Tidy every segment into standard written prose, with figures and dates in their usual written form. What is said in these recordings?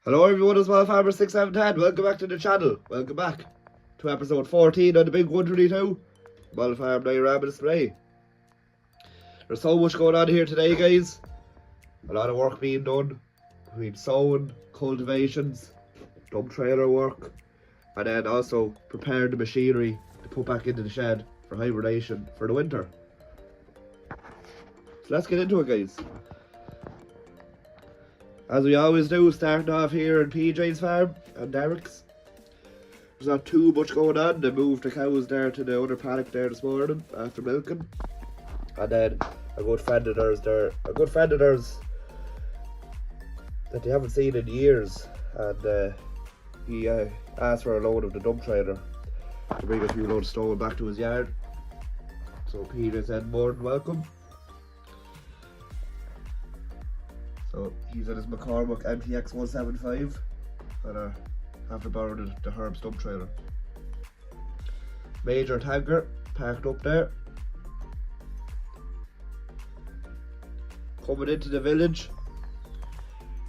Hello everyone, it's Small Farmer 6710. Welcome back to the channel. Welcome back to episode 14 on the big 122. Small Farm Diorama Display. There's so much going on here today, guys. A lot of work being done between sowing, cultivations, dump trailer work, and then also preparing the machinery to put back into the shed for hibernation for the winter. So let's get into it, guys. As we always do, starting off here in PJ's farm and Derek's. There's not too much going on. They moved the cows there to the other paddock there this morning after milking. And then a good friend of theirs that they haven't seen in years. And he asked for a load of the dump trailer to bring a few loads of stone back to his yard. So PJ said more than welcome. So he's at his McCormick MTX 175 and I have to borrow the Herb's dump trailer. Major tanker parked up there. Coming into the village,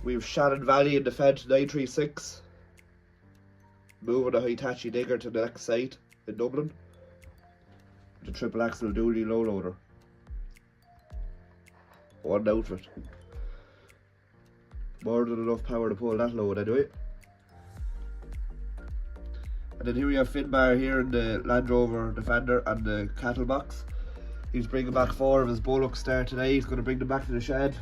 we've Shannon Valley in the Fed 936. Moving a Hitachi digger to the next site in Dublin. The triple axle dually low loader. One outfit. More than enough power to pull that load anyway. And then here we have Finbar here in the Land Rover Defender and the cattle box. He's bringing back 4 of his bullocks there today. He's going to bring them back to the shed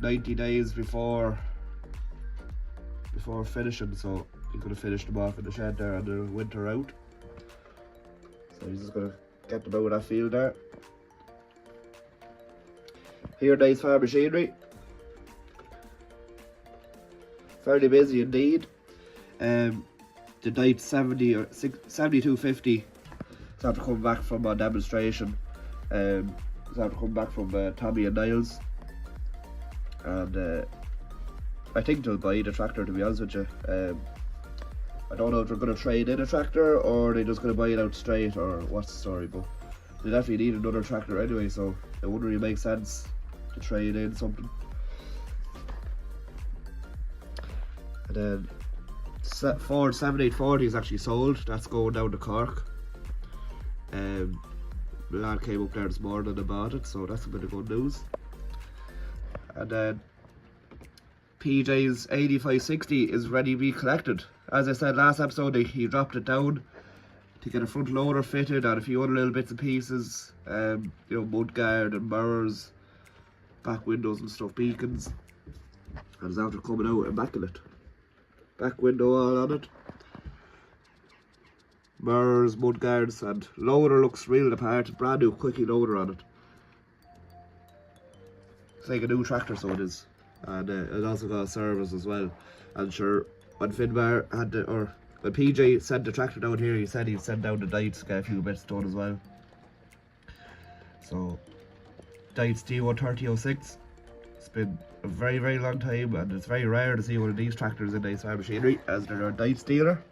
90 days before finishing, so he's going to finish them off in the shed there on the winter out. So he's just going to get them out of that field there. Here Nice Farm Machinery. Fairly busy indeed. The Diet 7250 is after coming back from a demonstration. It's after coming back from Tommy and Niles. And I think they'll buy the tractor, to be honest with you. I don't know if they're going to trade in a tractor or they're just going to buy it out straight or what's the story, but they definitely need another tractor anyway, so it wouldn't really make sense to trade in something. And then Ford 7840 is actually sold. That's going down to Cork. The lad came up there this morning and bought it, so that's a bit of good news. And then PJ's 8560 is ready to be collected. As I said last episode, he dropped it down to get a front loader fitted and a few other little bits and pieces. You know, mudguard and mirrors, back windows and stuff, beacons. And it's after coming out immaculate. Back window all on it. Mirrors, mudguards, and loader looks real apart. Brand new quickie loader on it. It's like a new tractor, so it is. And it also got a service as well. And sure, when Finbar had when PJ sent the tractor down here, he said he'd send down the Dites to get a few bits done as well. So, Dites D13006. It's been a very, very long time, and it's very rare to see one of these tractors in Nice Farm Machinery, as they're a Dites dealer.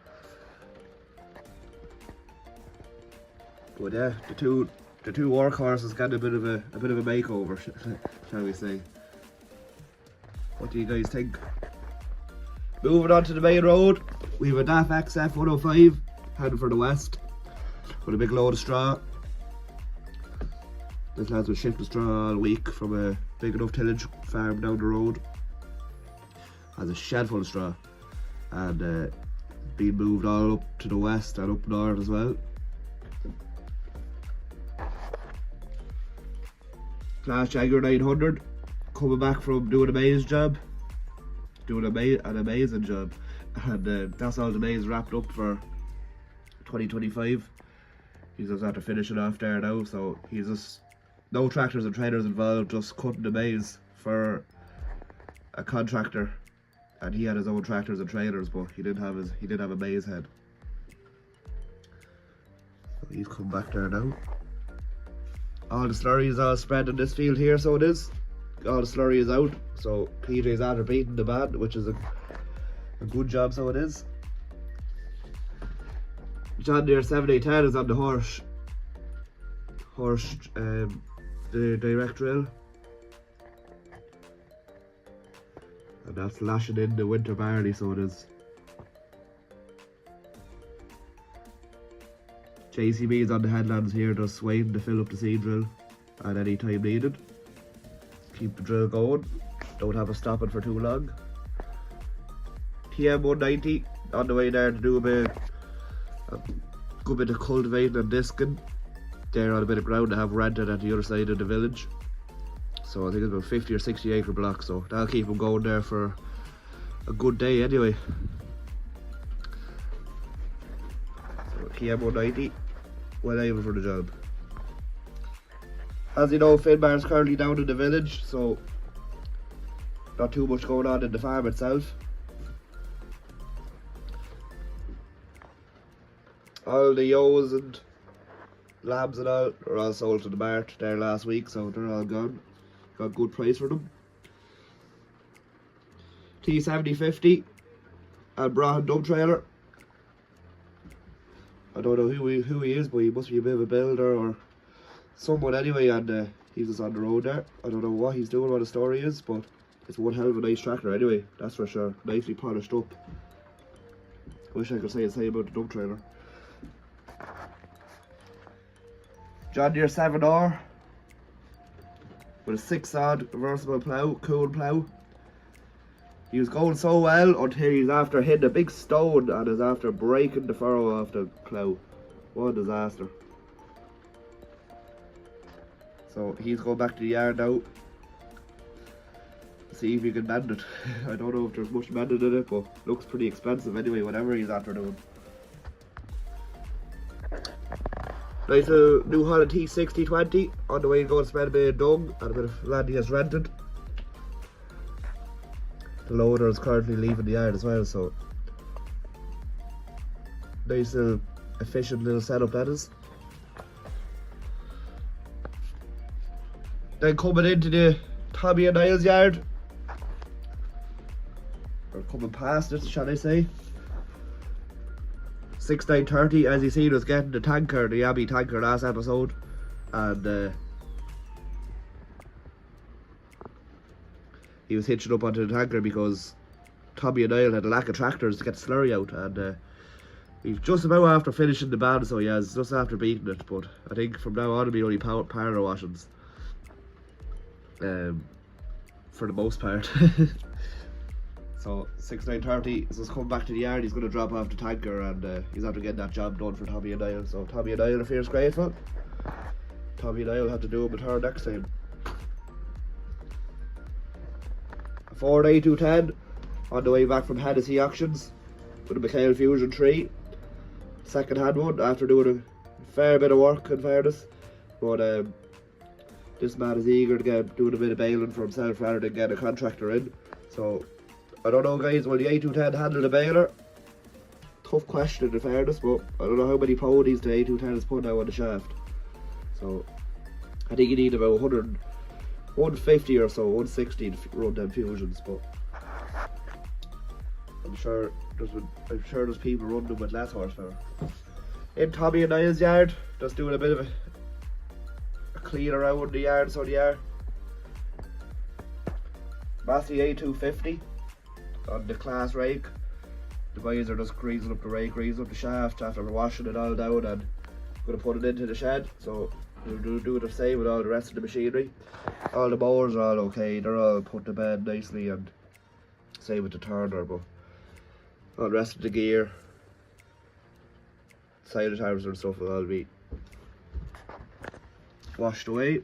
But yeah, the two workhorses got a bit of a makeover, shall we say. What do you guys think? Moving on to the main road, we have a DAF XF 105 heading for the west with a big load of straw. This lad's been shifting straw all week from a big enough tillage farm down the road. Has a shed full of straw and being moved all up to the west and up north as well. Class Jaguar 900 coming back from doing a maize job, doing an amazing job, and that's all the maize wrapped up for 2025. He's just after finishing off there now, so he's just no tractors and trailers involved, just cutting the maize for a contractor, and he had his own tractors and trailers, but he didn't have a maize head. So he's come back there now. All the slurry is all spread in this field here, so it is. All the slurry is out, so PJ's after beating the band, which is a good job, so it is. John Deere 7810 is on the horse, the direct drill. And that's lashing in the winter barley, so it is. JCB's on the headlands here, just waiting to fill up the seed drill at any time needed. Keep the drill going, don't have it stopping for too long. TM 190 on the way there to do a good bit of cultivating and disking. There on a bit of ground I have rented at the other side of the village. So I think it's about 50 or 60 acre block, so that'll keep them going there for a good day anyway. So TM 190, well able for the job. As you know, Finbar's currently down in the village, so not too much going on in the farm itself. All the ewes and lambs and all are all sold to the mart there last week, so they're all gone. Got good price for them. T7050 and Brahan dump trailer. I don't know who he is, but he must be a bit of a builder or someone anyway, and he's just on the road there. I don't know what he's doing, what the story is, but it's one hell of a nice tractor anyway, that's for sure. Nicely polished up. Wish I could say the same about the dump trailer. John Deere 7R with a 6-odd reversible plough, cool plough. He was going so well until he's after hitting a big stone and is after breaking the furrow off the plough. What a disaster. So he's going back to the yard now. See if he can mend it. I don't know if there's much mending in it, but looks pretty expensive anyway, whatever he's after doing. Nice new Holland T6020 on the way to go to spend a bit of dung and a bit of land he has rented. The loader is currently leaving the yard as well, so nice little efficient little setup that is. Then coming into the Tommy and Niall's yard, or coming past it, shall I say. 6930, as you seen, was getting the tanker, the Abbey tanker last episode, and he was hitching up onto the tanker because Tommy and Niall had a lack of tractors to get the slurry out, and he's just about after finishing the band, so he has just after beating it. But I think from now on it'll be only power washings, for the most part. So 6930 is just coming back to the yard. He's going to drop off the tanker, and he's after getting that job done for Tommy and Niall. So Tommy and Niall are fierce grateful. Tommy and Niall will have to do him a turn next time. A Ford A210 on the way back from Hennessy auctions with a McHale Fusion 3. Second hand one after doing a fair bit of work in fairness. But this man is eager to get doing a bit of baling for himself rather than get a contractor in. So I don't know, guys, will the A210 handle the baler? Tough question in fairness, but I don't know how many ponies the A210 is putting out on the shaft. So I think you need about 150 or so, 160 to run them fusions, but I'm sure there's people running them with less horsepower. In Tommy and Niall's yard, just doing a bit of a clean around the yard, so they are. Massey A250 on the class rake. The boys are just greasing up the rake, greasing up the shaft after washing it all down and going to put it into the shed. So we'll do the same with all the rest of the machinery. All the mowers are all okay, they're all put to bed nicely, and same with the turner, but all the rest of the gear, silage harvester and stuff will all be washed away.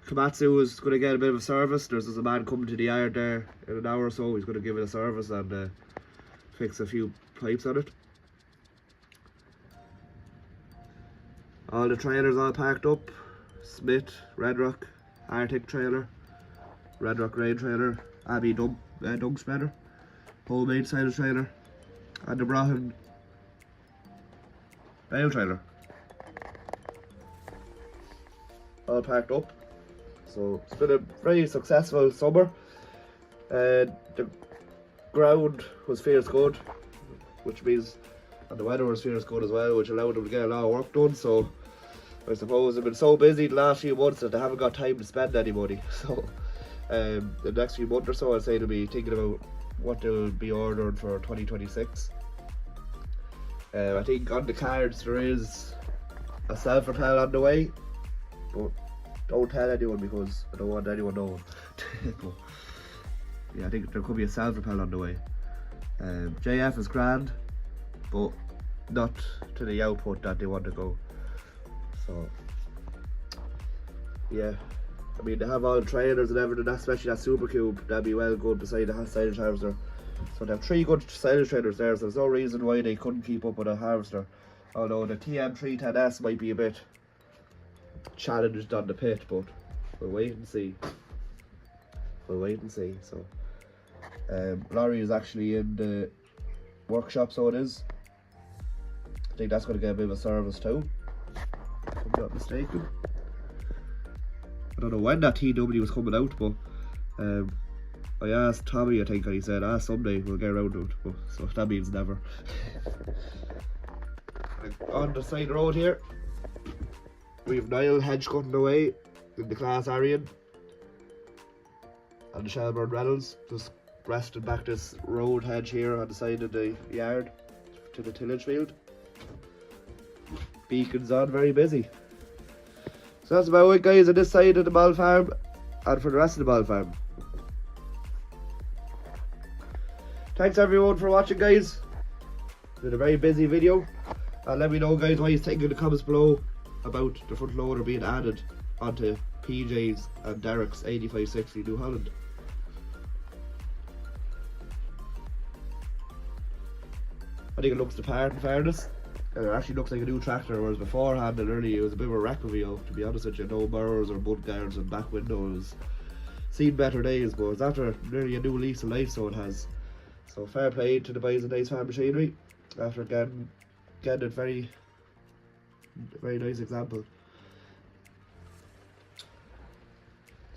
Komatsu is going to get a bit of a service. There's a man coming to the yard there in an hour or so. He's going to give it a service and fix a few pipes on it. All the trailers all packed up. Smith, Red Rock, Arctic trailer, Red Rock Rain trailer, Abbey dung spreader, homemade silage trailer, and the Brahan bale trailer. All packed up. So it's been a very successful summer. The ground was fierce good, which means, and the weather was fierce good as well, which allowed them to get a lot of work done. So I suppose they've been so busy the last few months that they haven't got time to spend any money. So the next few months or so, I'd say they'll be thinking about what they'll be ordering for 2026. I think on the cards there is a self-propel on the way, but don't tell anyone because I don't want anyone knowing. But yeah, I think there could be a self-propel on the way. JF is grand, but not to the output that they want to go. So yeah, I mean, they have all the trailers and everything, especially that Super Cube, that'd be well good beside the silage harvester. So they have 3 good silage trailers there, so there's no reason why they couldn't keep up with a harvester. Although the TM310S might be a bit challenged on the pit, but we'll wait and see. We'll wait and see. So Slurry is actually in the workshop, so it is. I think that's going to get a bit of a service too, if I'm not mistaken. I don't know when that TW was coming out, but I asked Tommy, I think, and he said, someday we'll get around to it. But, so that means never. On the side of the road here, we have Niall hedge cutting away in the class Arian. And the Shelburne Reynolds just resting back this road hedge here on the side of the yard to the tillage field. Beacon's on, very busy. So that's about it, guys, on this side of the ball farm and for the rest of the ball farm. Thanks everyone for watching, guys. It's been a very busy video. And let me know, guys, what you think in the comments below about the front loader being added onto PJ's and Derek's 8560 New Holland. I think it looks the part, in fairness. It actually looks like a new tractor, whereas beforehand and earlier it was a bit of a wreck of a, to be honest with you. No mirrors or mud guards and back windows. Seen better days, but it's after nearly a new lease of life, so it has. So fair play to the boys of Nice Farm Machinery after getting a very nice example.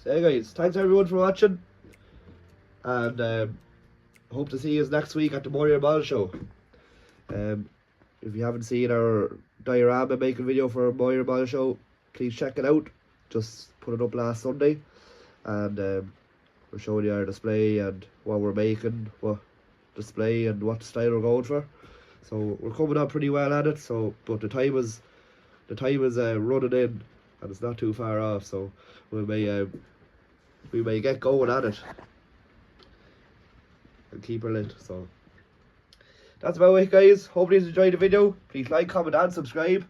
So yeah, guys, thanks everyone for watching, and hope to see you next week at the Moyer Ball Show. If you haven't seen our diorama making video for Moyer Ball Show, please check it out. Just put it up last Sunday, and we're showing you our display and what we're making, what display and what style we're going for. So we're coming on pretty well at it. So, but the time is running in, and it's not too far off. So we may get going at it and keep her lit. So that's about it, guys. Hope you enjoyed the video. Please like, comment and subscribe,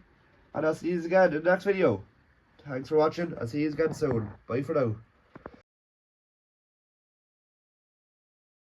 and I'll see you again in the next video. Thanks for watching. I'll see you again soon. Bye for now.